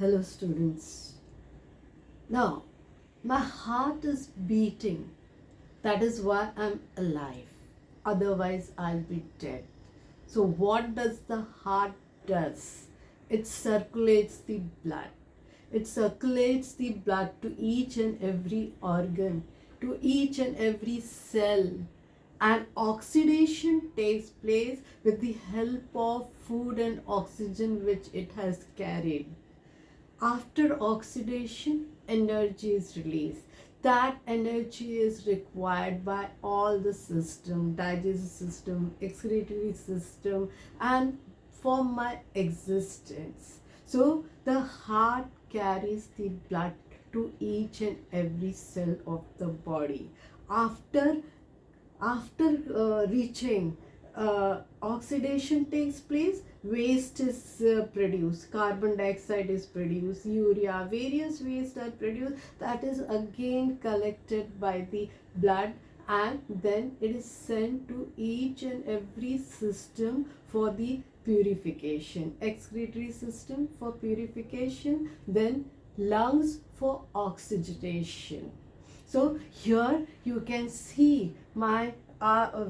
Hello students. Now, my heart is beating. That is why I'm alive. Otherwise, I'll be dead. So what does the heart does? It circulates the blood. It circulates the blood to each and every organ, to each and every cell. And oxidation takes place with the help of food and oxygen which it has carried. After oxidation, energy is released. That energy is required by all the system, digestive system, excretory system, and for my existence. So the heart carries the blood to each and every cell of the body. After reaching oxidation takes place, waste is produced, carbon dioxide is produced, urea, various waste are produced, that is again collected by the blood, and then it is sent to each and every system for the purification, excretory system for purification, then lungs for oxygenation. So here you can see my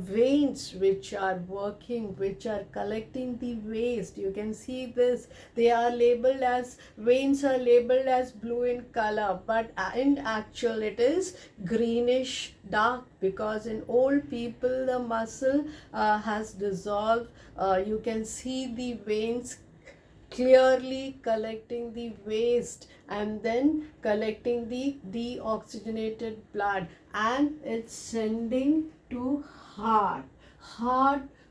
veins which are working, which are collecting the waste. You can see this. They are labeled as, veins are labeled as blue in color, but in actual it is greenish dark, because in old people the muscle has dissolved. You can see the veins clearly collecting the waste and then collecting the deoxygenated blood, and it's sending to heart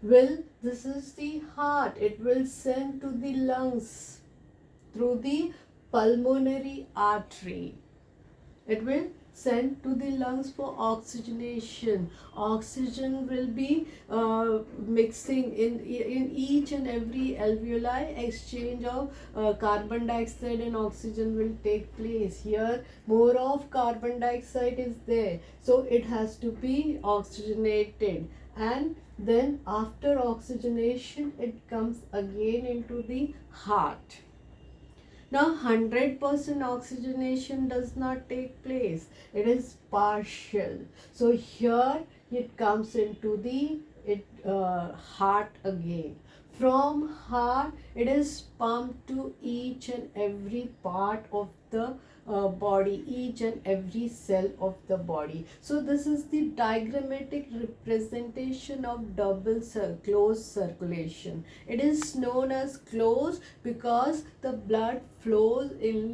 will, this is the heart, it will send to the lungs through the pulmonary artery. It will send to the lungs for oxygenation. Oxygen will be mixing in each and every alveoli. Exchange of carbon dioxide and oxygen will take place. Here more of carbon dioxide is there, so it has to be oxygenated, and then after oxygenation it comes again into the heart. Now 100% oxygenation does not take place. It is partial. So here it comes into the heart again. From heart it is pumped to each and every part of the body, each and every cell of the body. So this is the diagrammatic representation of closed circulation. It is known as closed because the blood flows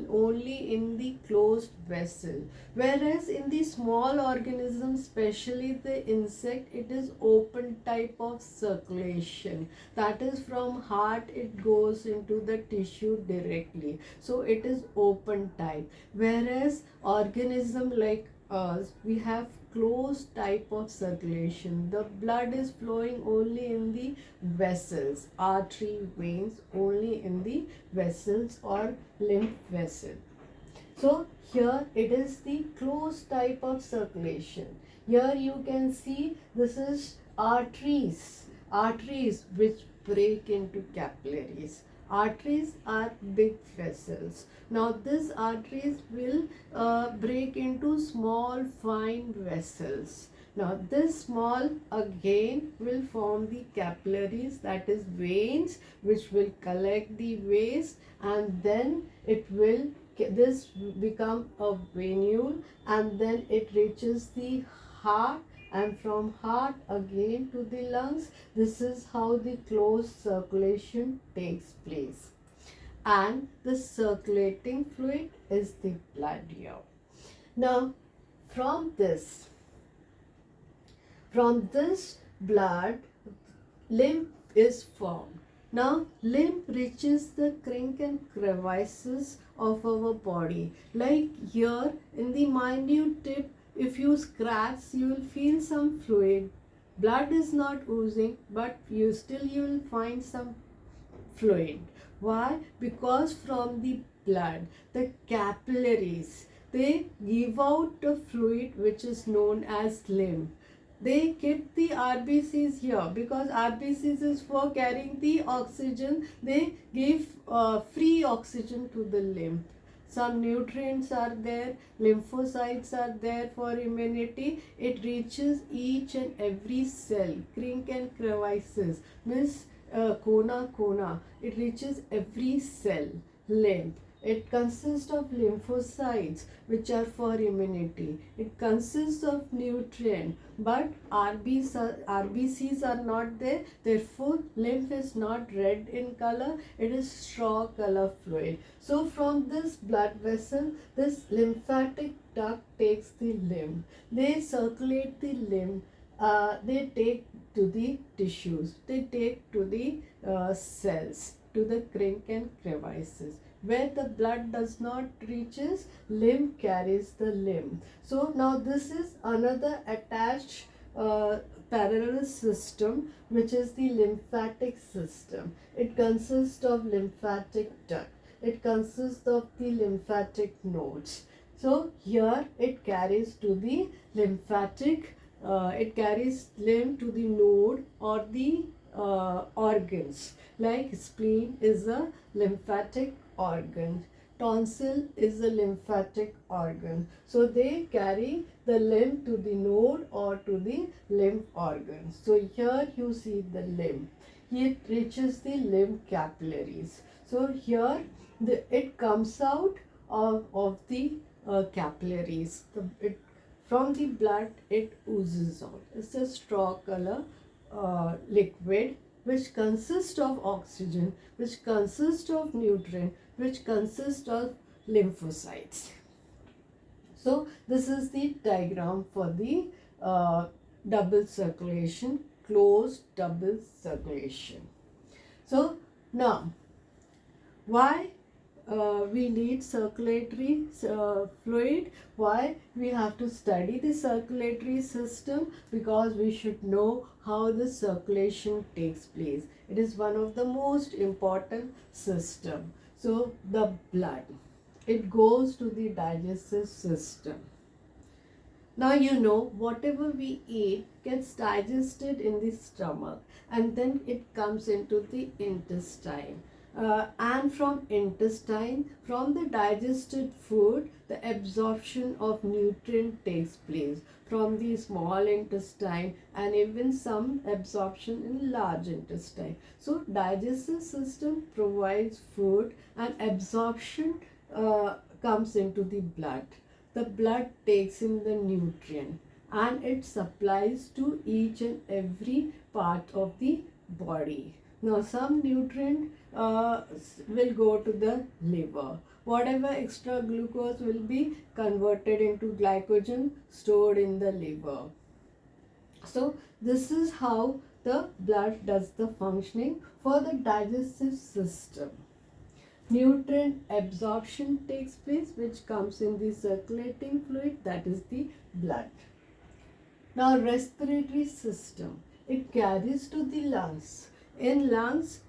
only in the closed vessel, whereas in the small organisms, especially the insect, it is open type of circulation. That is, from heart it goes into the tissue directly, so it is open type, whereas organism like us, we have closed type of circulation. The blood is flowing only in the vessels, artery, veins, only in the vessels or lymph vessel. So here it is the closed type of circulation. Here you can see this is arteries which break into capillaries. Arteries are big vessels. Now these arteries will break into small fine vessels. Now this small again will form the capillaries, that is veins, which will collect the waste, and then it will, this become a venule, and then it reaches the heart, and from heart again to the lungs. This is how the closed circulation takes place, and the circulating fluid is the blood here. Now from this blood, lymph is formed. Now lymph reaches the kink and crevices of our body. Like here in the minute tip, if you scratch, you will feel some fluid. Blood is not oozing, but you will find some fluid. Why? Because from the blood, the capillaries, they give out a fluid which is known as lymph. they keep the RBCs here because RBCs is for carrying the oxygen. They give free oxygen to the lymph. Some nutrients are there, lymphocytes are there for immunity. It reaches each and every cell, crink and crevices, means cona. It reaches every cell, lymph. It consists of lymphocytes which are for immunity. It consists of nutrient, but RBCs are not there. Therefore, lymph is not red in color. It is straw color fluid. So from this blood vessel, this lymphatic duct takes the lymph. They circulate the lymph. They take to the tissues. They take to the cells, to the crink and crevices. Where the blood does not reaches, lymph carries the lymph. So now this is another attached parallel system, which is the lymphatic system. It consists of lymphatic duct. It consists of the lymphatic nodes. So here it carries to the lymphatic, it carries lymph to the node or the organs. Like spleen is a lymphatic organ, tonsil is a lymphatic organ. So they carry the lymph to the node or to the lymph organ. So here you see the lymph. It reaches the lymph capillaries. So here it comes out of the capillaries. From the blood it oozes out. It's a straw color liquid which consists of oxygen, which consists of nutrient, which consists of lymphocytes. So this is the diagram for the double circulation, closed double circulation. So now, why we need circulatory fluid? Why we have to study the circulatory system? Because we should know how the circulation takes place. It is one of the most important system. So the blood, it goes to the digestive system. Now you know whatever we eat gets digested in the stomach and then it comes into the intestine. And from intestine, from the digested food, the absorption of nutrient takes place from the small intestine and even some absorption in large intestine. So digestive system provides food and absorption comes into the blood. The blood takes in the nutrient and it supplies to each and every part of the body. Now some nutrient will go to the liver. Whatever extra glucose will be converted into glycogen stored in the liver. So this is how the blood does the functioning for the digestive system. Nutrient absorption takes place which comes in the circulating fluid, that is the blood. Now respiratory system, it carries to the lungs. In lungs,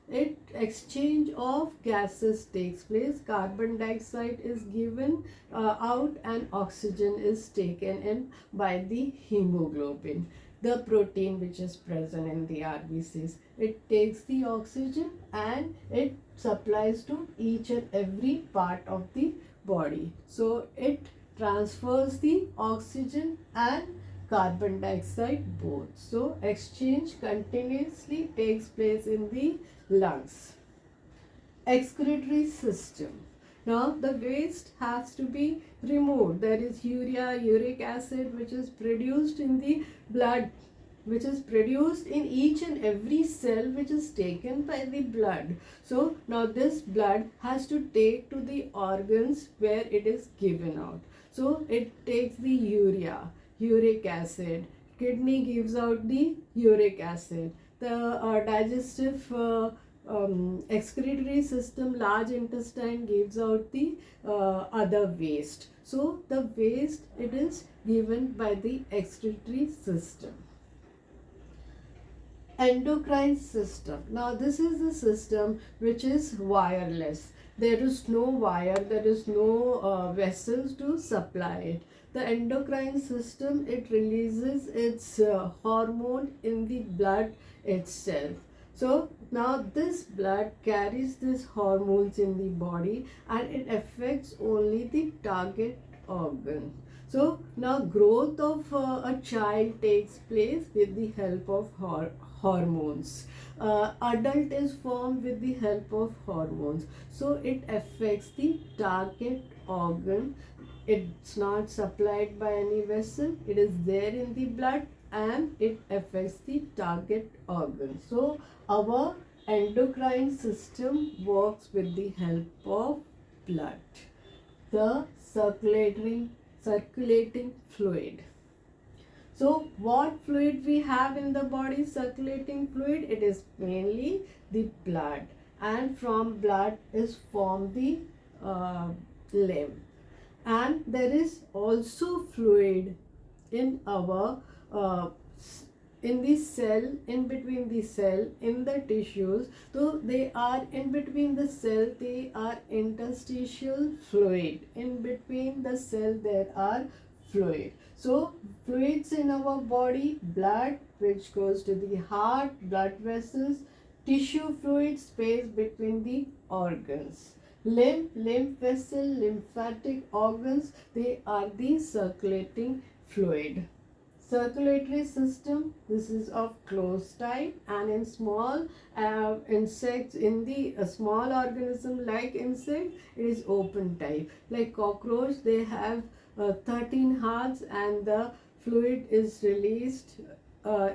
exchange of gases takes place. Carbon dioxide is given out and oxygen is taken in by the hemoglobin, the protein which is present in the RBCs. It takes the oxygen and it supplies to each and every part of the body. So it transfers the oxygen and carbon dioxide both. So exchange continuously takes place in the lungs. Excretory system. Now the waste has to be removed. There is urea, uric acid which is produced in the blood, which is produced in each and every cell which is taken by the blood. So now this blood has to take to the organs where it is given out. So it takes the urea, uric acid, kidney gives out the uric acid, the digestive excretory system, large intestine gives out the other waste. So the waste, it is given by the excretory system. Endocrine system. Now this is the system which is wireless. There is no wire, there is no vessels to supply it. The endocrine system, it releases its hormone in the blood itself. So now this blood carries these hormones in the body and it affects only the target organ. So now growth of a child takes place with the help of hormones. Adult is formed with the help of hormones. So it affects the target organ. It's not supplied by any vessel. It is there in the blood and it affects the target organ. So our endocrine system works with the help of blood, the circulating fluid. So what fluid we have in the body, circulating fluid? It is mainly the blood, and from blood is formed the lymph. And there is also fluid in our in the cell, in between the cell, in the tissues. So they are in between the cell, they are interstitial fluid. In between the cell there are fluid. So fluids in our body: blood, which goes to the heart, blood vessels; tissue fluid, space between the organs; lymph vessel, lymphatic organs, they are the circulating fluid. Circulatory system, this is of closed type, and in small insects, in the small organism like insect, it is open type. Like cockroach, they have 13 hearts, and the fluid is released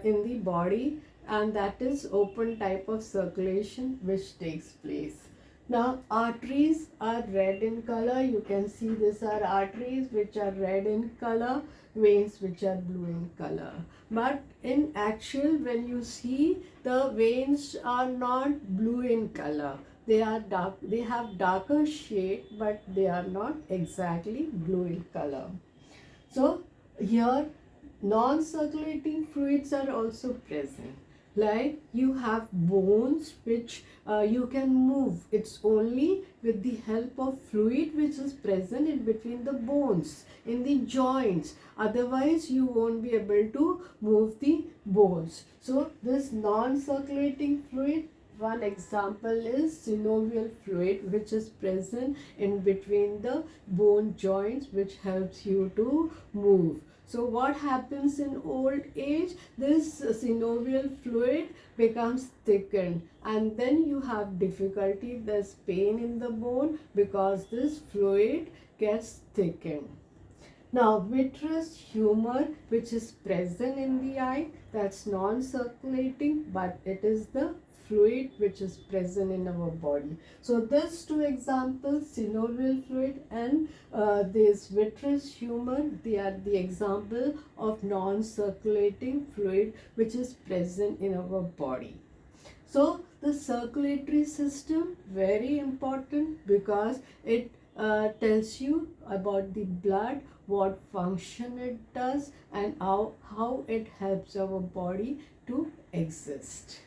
in the body, and that is open type of circulation which takes place. Now arteries are red in color. You can see these are arteries which are red in color, veins which are blue in color. But in actual, when you see, the veins are not blue in color. They are dark, they have darker shade, but they are not exactly blue in color. So here non-circulating fluids are also present. Like you have bones which you can move. It's only with the help of fluid which is present in between the bones, in the joints. Otherwise you won't be able to move the bones. So this non-circulating fluid, one example is synovial fluid, which is present in between the bone joints, which helps you to move. So what happens in old age? This synovial fluid becomes thickened, and then you have difficulty, there's pain in the bone because this fluid gets thickened. Now vitreous humor, which is present in the eye, that's non-circulating, but it is the fluid which is present in our body. So these two examples, synovial fluid and this vitreous humor, they are the example of non-circulating fluid which is present in our body. So the circulatory system, very important, because it tells you about the blood, what function it does, and how it helps our body to exist.